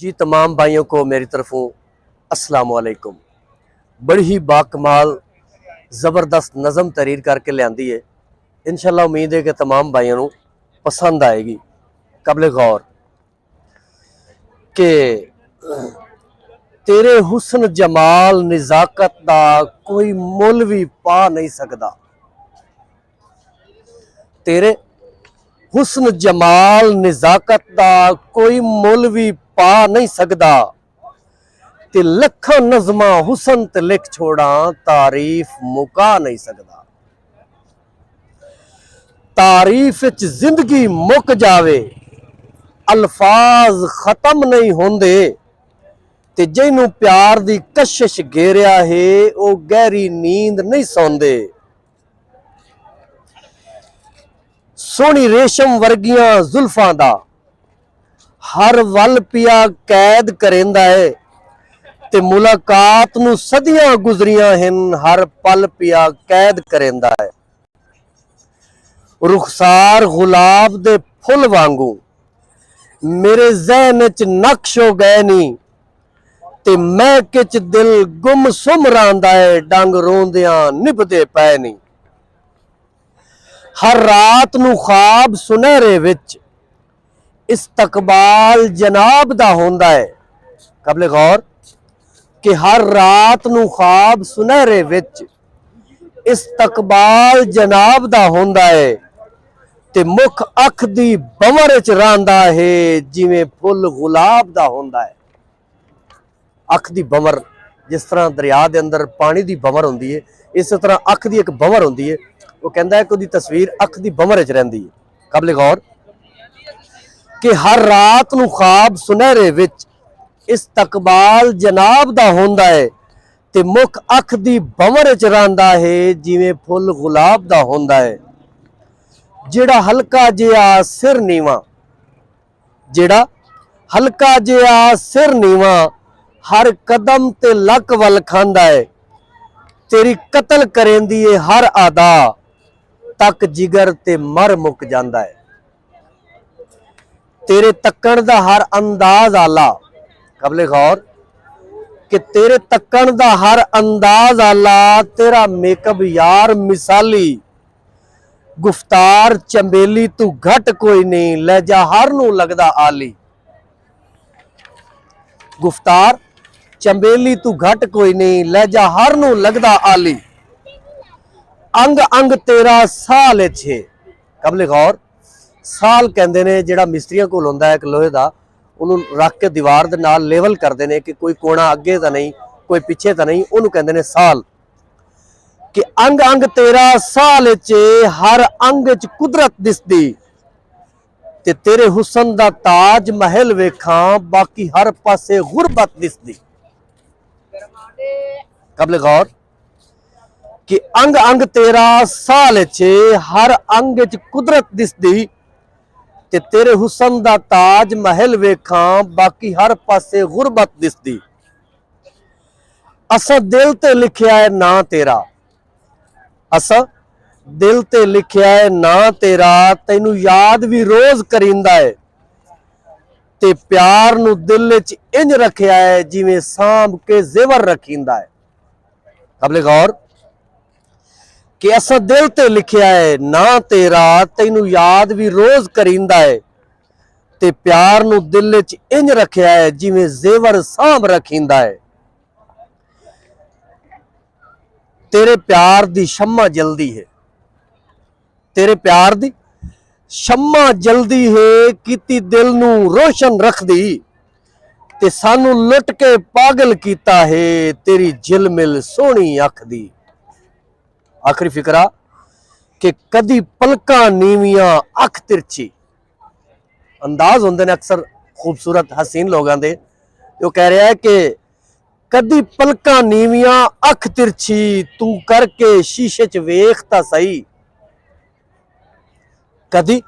जी तमाम भाइयों को मेरी तरफों अस्सलाम वालेकुम। बड़ी ही बाकमाल ज़बरदस्त नज़म तहरीर करके लियांदी है। इंशाल्लाह उम्मीद है कि तमाम भाइयों को पसंद आएगी। कबले गौर के तेरे हुस्न जमाल निज़ाकत दा कोई मुल भी पा नहीं सकदा। तेरे हुस्न जमाल निज़ाकत दा कोई मुल भी पा नहीं सकदा। ते लखां नज़मा हुसन ते लिख छोड़ा तारीफ मुका नहीं सकदा। तारीफ विच जिंदगी मुक जावे अल्फाज खत्म नहीं होंदे। ते जिन्नू प्यार दी कशिश घेरिया है वो गहरी नींद नहीं सौंदे। सोहनी रेशम वर्गियां जुल्फां दा हर वल पिया कैद करेंदा है। ते मुलाकात नू सदियां गुजरियां हिन हर पल पिया कैद करेंदा है। रुखसार गुलाब दे फुल वांगू मेरे ज़हन च नक्श हो गए नी। ते महक च दिल गुम सुम रहांदा है डंग रोंदियां निभदे पै नी। हर रात नू ख्वाब सुनहरे विच इस्तकबाल जनाब दा होंदा है। कबले गौर कि हर रात नू ख्वाब सुनहरे विच इस्तकबाल जनाब दा होंदा है। ते मुख अख दी बवर च रहांदा है जिवें फुल गुलाब दा होंदा है। अख दी बवर जिस तरह दरिया के अंदर पानी की बवर होंदी है इस तरह अख की एक बवर होंदी है। वो कहता है कि उसकी तस्वीर अख की बवर च रहिंदी है। काबिल गौर कि हर रात नू ख्वाब सुनहरे विच इस्तकबाल जनाब दा होंदा है। ते मुख अख दी बवर च रहांदा है जिवें फुल गुलाब दा होंदा है। जेड़ा हल्का जिहा सिर नीवा जेड़ा हल्का जिहा सिर नीवा हर कदम ते लक वल खांदा है। तेरी कतल करेंदी है हर आदा तक जिगर ते मर मुक जांदा है। तेरे तक्कण दा हर अंदाज आला कबले गौर कि तेरे तक्कण दा हर अंदाज आला तेरा मेकअप यार मिसाली। गुफ्तार चंबेली तू घट कोई नहीं लहजा हर नू लगदा आली। गुफ्तार चंबेली तू घट कोई नहीं लहजा हर नू लगदा आली। अंग अंग तेरा साल छे कबले गौर साल कहंदे ने जिहड़ा मिस्त्रियां कोल हुंदा है एक लोहे दा उन्होंने रख के दीवार दे नाल लेवल करते हैं कि कोई कोना अगे तो नहीं कोई पिछे तो नहीं उन्होंने कहंदे ने साल। कि अंग अंग तेरा साल चे हर अंग च कुदरत दिसदी। ते तेरे हुसन दा ताज महल वेखां बाकी हर पासे गुरबत दिसदी। कबले गौर कि अंग अंग तेरा साल चे हर अंग च कुदरत दिसदी। ते तेरे हुसन दा ताज महल वेखां बाकी हर पासे गुरबत दिसदी। असा दिल ते लिखिया है ना तेरा असा दिल ते लिखिया है ना तेरा तैनू याद भी रोज करींदा है। ते प्यार नू दिल च इंज रखिया है जिवें सांभ के जेवर रखींदा है। कबले गौर कि असा दिल ते लिखिया है ना तेरा तैनू याद भी रोज करींदा है। ते प्यार नू दिल च इंज रखिया है जिवें जेवर सांभ रखींदा है। तेरे प्यार दी शम्मा जल्दी है तेरे प्यार दी शम्मा जल्दी है किती दिल नू रोशन रख दी। ते सानू लुट के पागल कीता है तेरी झिलमिल सोहनी अख दी। आखिरी फिकरा कि कदी पलकां नीवियां अख तिरछी अंदाज होंदे ने अक्सर खूबसूरत हसीन लोगों के वो कह रहा है कि कदी पलकां नीवियां अख तिरछी तू करके शीशे च वेख तां सही। कदी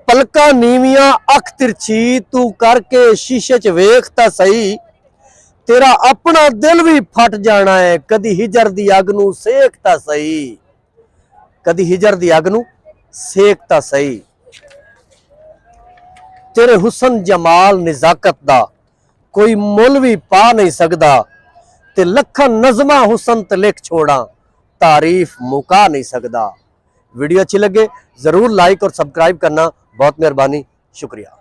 पलकां नीवियां अख तिरछी तू करके शीशे च वेख तां सही। तेरा अपना दिल भी फट जाना है कदी हिजर दी अग नू सेक तां सही। कदी हिजर दी अग नू सेक तां सही। तेरे हुसन जमाल निजाकत दा कोई मुल भी पा नहीं सकता, ते लखन नज़मा हुसन ते लिख छोड़ा, तारीफ मुका नहीं सकता। वीडियो अच्छी लगे जरूर लाइक और सब्सक्राइब करना, बहुत मेहरबानी, शुक्रिया।